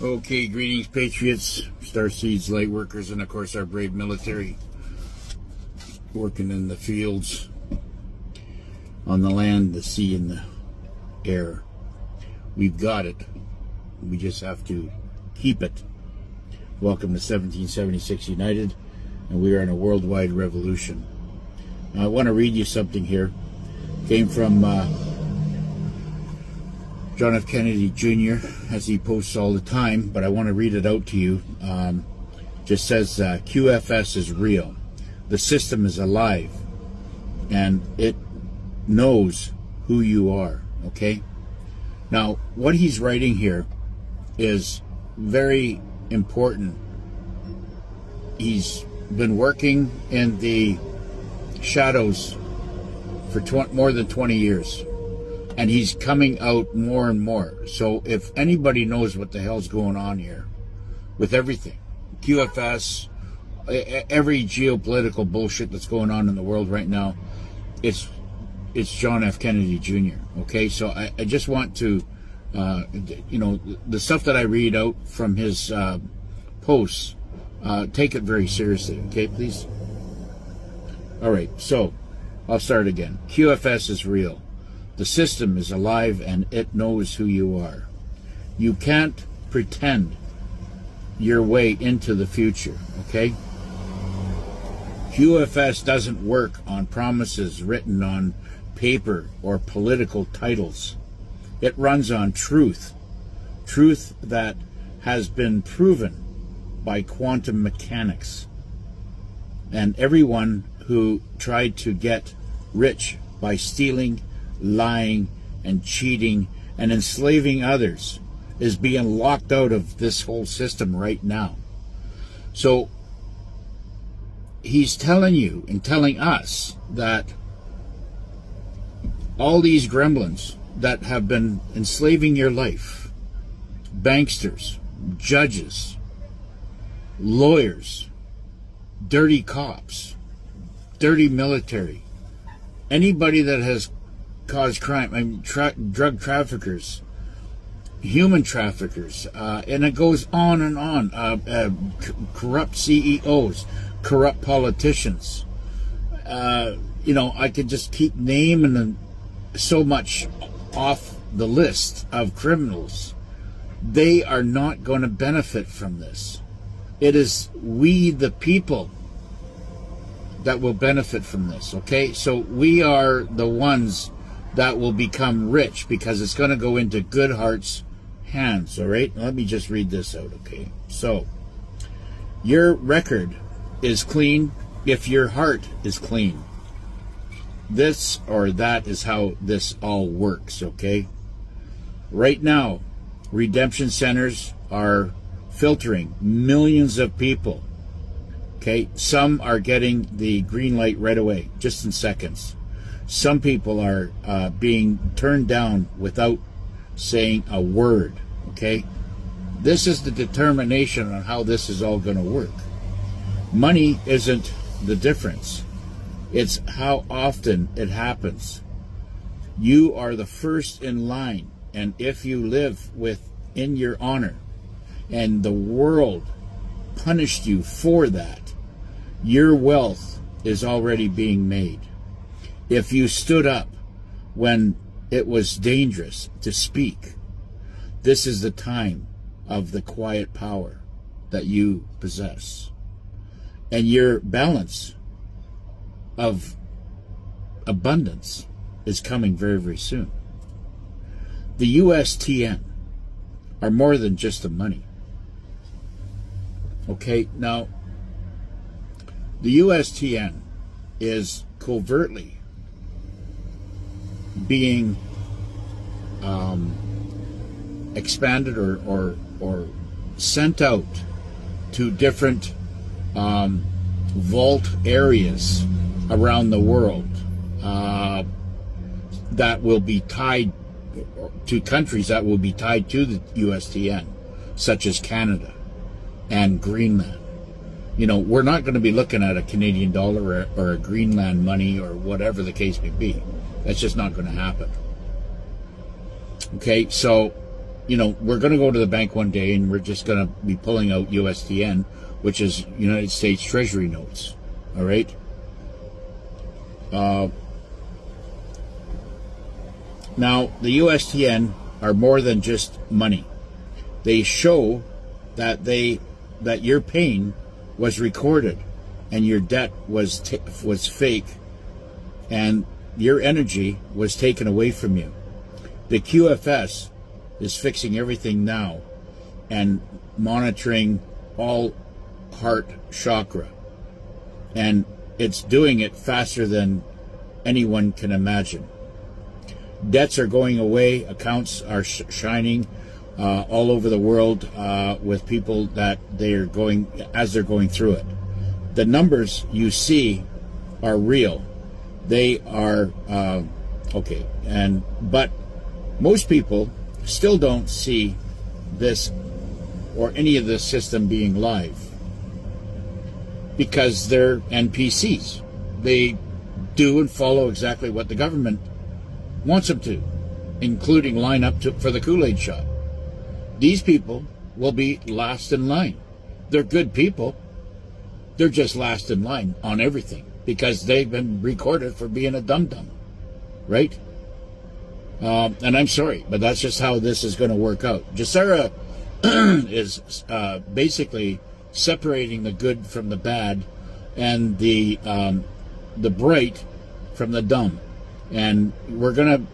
Okay, greetings, patriots, starseeds, light workers, and of course our brave military working in the fields, on the land, the sea, and the air. We've got it. We just have to keep it. Welcome to 1776 United, and we are in a worldwide revolution. Now, I want to read you something here. Came from John F. Kennedy Jr., as he posts all the time, but I want to read it out to you. Just says, QFS is real. The system is alive, and it knows who you are, okay? Now, what he's writing here is very important. He's been working in the shadows for more than 20 years. And he's coming out more and more. So if anybody knows what the hell's going on here with everything, QFS, every geopolitical bullshit that's going on in the world right now, it's John F. Kennedy Jr. Okay, so I just want to, the stuff that I read out from his posts, take it very seriously. Okay, please. All right, so I'll start again. QFS is real. The system is alive and it knows who you are. You can't pretend your way into the future, okay? QFS doesn't work on promises written on paper or political titles. It runs on truth. Truth that has been proven by quantum mechanics. And everyone who tried to get rich by stealing, lying and cheating and enslaving others is being locked out of this whole system right now. So he's telling you and telling us that all these gremlins that have been enslaving your life, banksters, judges, lawyers, dirty cops, dirty military, anybody that has caused crime, drug traffickers, human traffickers, and it goes on and on. Corrupt CEOs, corrupt politicians. I could just keep naming them so much off the list of criminals. They are not going to benefit from this. It is we, the people, that will benefit from this, okay? So we are the ones that will become rich because it's going to go into Goodhart's hands, all right? Let me just read this out, okay? So, your record is clean if your heart is clean. This or that is how this all works, okay? Right now, redemption centers are filtering millions of people, okay? Some are getting the green light right away, just in seconds. Some people are being turned down without saying a word, okay? This is the determination on how this is all going to work. Money isn't the difference. It's how often it happens. You are the first in line, and if you live within your honor, and the world punished you for that, your wealth is already being made. If you stood up when it was dangerous to speak, this is the time of the quiet power that you possess. And your balance of abundance is coming very, very soon. The USTN are more than just the money. Okay, now, the USTN is covertly being expanded or sent out to different vault areas around the world that will be tied to countries that will be tied to the USTN, such as Canada and Greenland. We're not going to be looking at a Canadian dollar or a Greenland money or whatever the case may be. That's just not going to happen. Okay, so we're going to go to the bank one day and we're just going to be pulling out USTN, which is United States Treasury notes. All right. Now, the USTN are more than just money. They show that your pain was recorded and your debt was fake and your energy was taken away from you. The QFS is fixing everything now and monitoring all heart chakra. And it's doing it faster than anyone can imagine. Debts are going away. Accounts are shining all over the world with people that they're going through it. The numbers you see are real. They are okay, but most people still don't see this or any of this system being live because they're NPCs. They do and follow exactly what the government wants them to, including line up for the Kool-Aid shop. These people will be last in line. They're good people. They're just last in line on everything because they've been recorded for being a dum-dum, right? And I'm sorry, but that's just how this is going to work out. GESARA is basically separating the good from the bad and the bright from the dumb. And we're going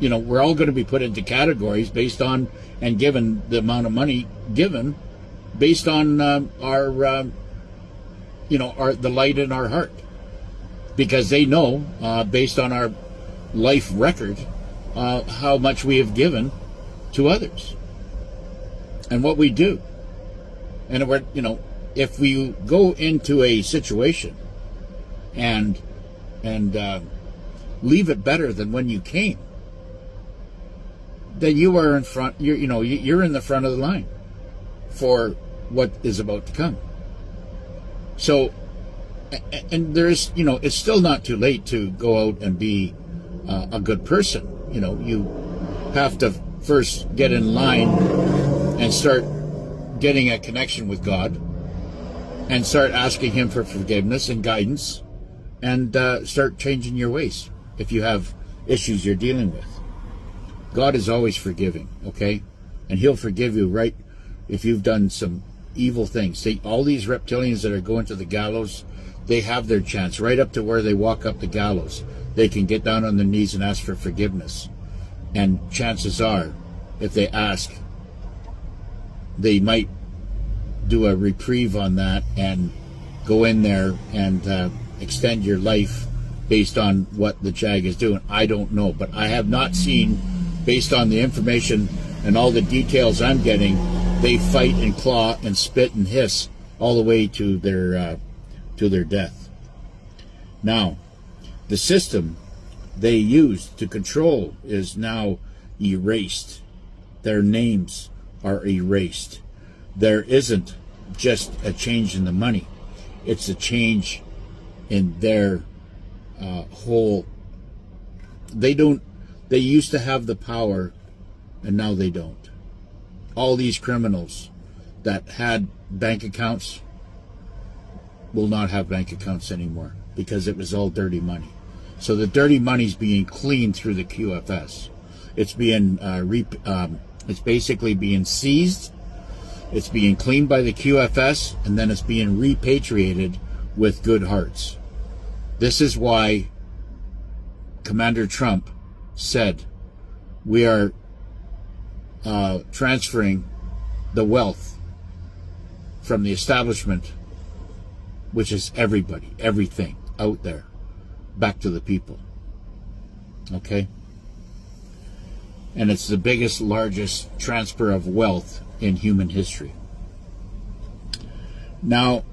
to, we're all going to be put into categories based on and given the amount of money given based on the light in our heart. Because they know, based on our life record, how much we have given to others and what we do. And we're, if we go into a situation and leave it better than when you came, then you are in front. You're in the front of the line for what is about to come. So, and there's, it's still not too late to go out and be a good person. You have to first get in line and start getting a connection with God and start asking Him for forgiveness and guidance and start changing your ways if you have issues you're dealing with. God is always forgiving, okay? And He'll forgive you right if you've done some evil things. See, all these reptilians that are going to the gallows, they have their chance right up to where they walk up the gallows. They can get down on their knees and ask for forgiveness. And chances are, if they ask, they might do a reprieve on that and go in there and extend your life based on what the JAG is doing. I don't know, but I have not seen, based on the information and all the details I'm getting, they fight and claw and spit and hiss all the way to their death. Now, the system they used to control is now erased. Their names are erased. There isn't just a change in the money. It's a change in their whole. They used to have the power and now they don't. All these criminals that had bank accounts will not have bank accounts anymore because it was all dirty money. So the dirty money's being cleaned through the QFS. It's being it's basically being seized. It's being cleaned by the QFS, and then it's being repatriated with good hearts. This is why Commander Trump said we are transferring the wealth from the establishment, which is everybody, everything out there, back to the people. Okay? And it's the biggest, largest transfer of wealth in human history. Now,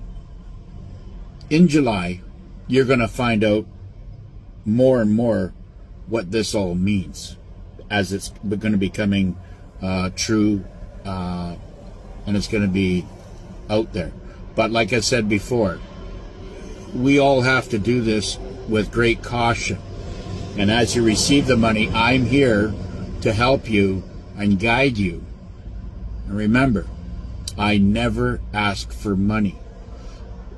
in July, you're going to find out more and more what this all means as it's going to be becoming true, and it's going to be out there. But like I said before, we all have to do this with great caution. And as you receive the money, I'm here to help you and guide you And remember, I never ask for money.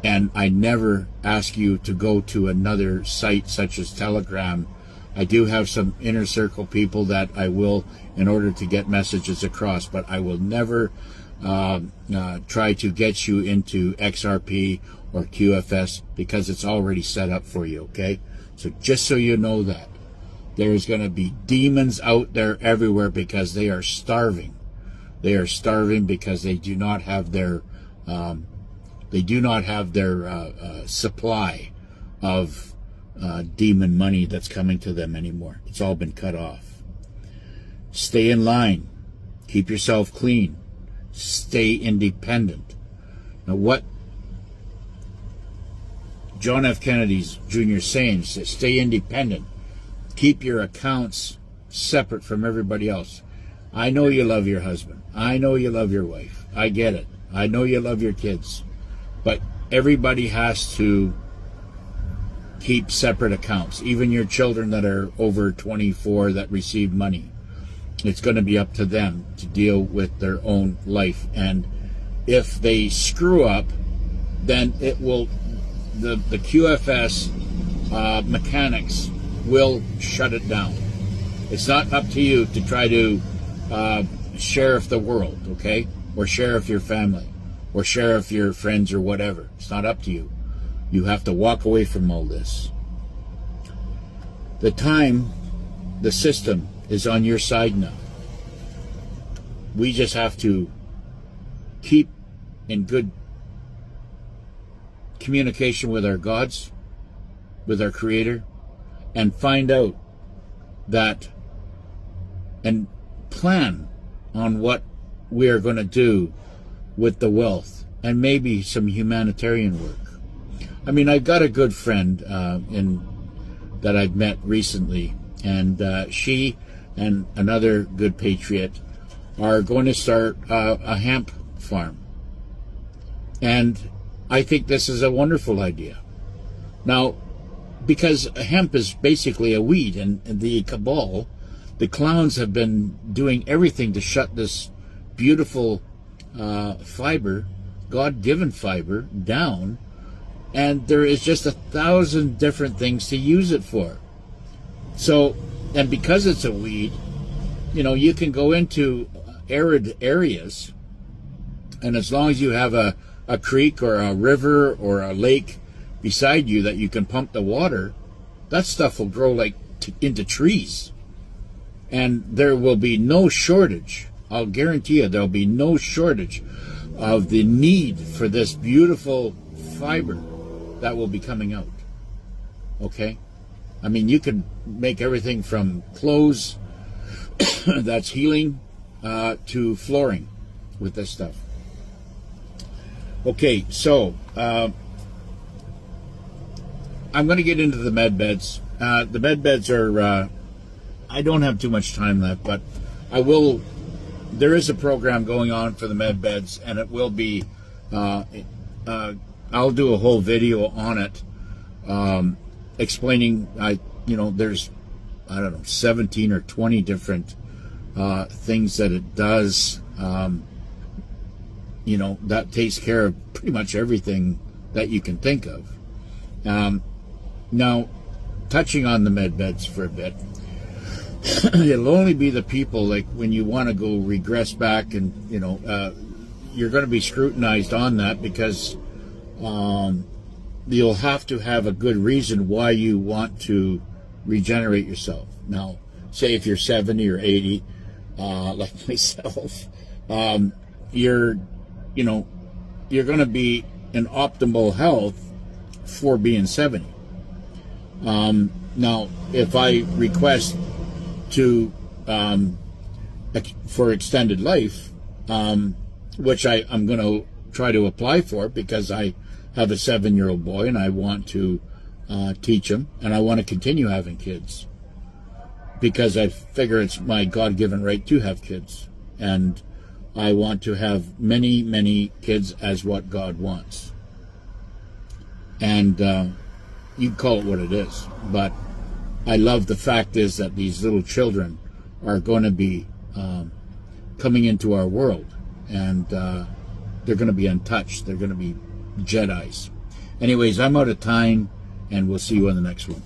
And I never ask you to go to another site such as Telegram. I do have some inner circle people that I will, in order to get messages across, but I will never try to get you into XRP or QFS because it's already set up for you, okay? So just so you know that. There's going to be demons out there everywhere because they are starving. They are starving because they do not have their supply of demon money that's coming to them anymore. It's all been cut off. Stay in line. Keep yourself clean. Stay independent. Now, what John F. Kennedy Jr. is saying is stay independent. Keep your accounts separate from everybody else. I know you love your husband. I know you love your wife. I get it. I know you love your kids. But everybody has to keep separate accounts. Even your children that are over 24 that receive money. It's going to be up to them to deal with their own life. And if they screw up, then it will, the QFS mechanics will shut it down. It's not up to you to try to sheriff the world, okay? Or sheriff your family, or sheriff your friends or whatever. It's not up to you. You have to walk away from all this. The system is on your side now. We just have to keep in good communication with our gods, with our Creator, and find out that and plan on what we are going to do with the wealth and maybe some humanitarian work. I mean, I've got a good friend that I've met recently, and she and another good patriot are going to start a hemp farm. And I think this is a wonderful idea. Now, because hemp is basically a weed, and the cabal, the clowns have been doing everything to shut this beautiful fiber, God-given fiber, down, and there is just 1,000 different things to use it for. So, and because it's a weed, you know, you can go into arid areas, and as long as you have a creek or a river or a lake beside you that you can pump the water, that stuff will grow like into trees. And there will be no shortage. I'll guarantee you there'll be no shortage of the need for this beautiful fiber that will be coming out. Okay? I mean, you can make everything from clothes that's healing to flooring with this stuff. Okay, so I'm going to get into the med beds. The med beds are, I don't have too much time left, but I will, there is a program going on for the med beds, and it will be, I'll do a whole video on it, explaining, there's, 17 or 20 different things that it does, that takes care of pretty much everything that you can think of. Now, touching on the med beds for a bit, it'll only be the people, like when you want to go regress back and, you're going to be scrutinized on that because you'll have to have a good reason why you want to regenerate yourself. Now, say if you're 70 or 80, like myself, you're going to be in optimal health for being 70. Now, if I request to for extended life, which I'm going to try to apply for because I have a 7-year-old boy and I want to teach him, and I want to continue having kids because I figure it's my God-given right to have kids, and I want to have many, many kids as what God wants. And you can call it what it is, but I love the fact is that these little children are going to be coming into our world, and they're going to be untouched. They're going to be Jedis. Anyways, I'm out of time, and we'll see you on the next one.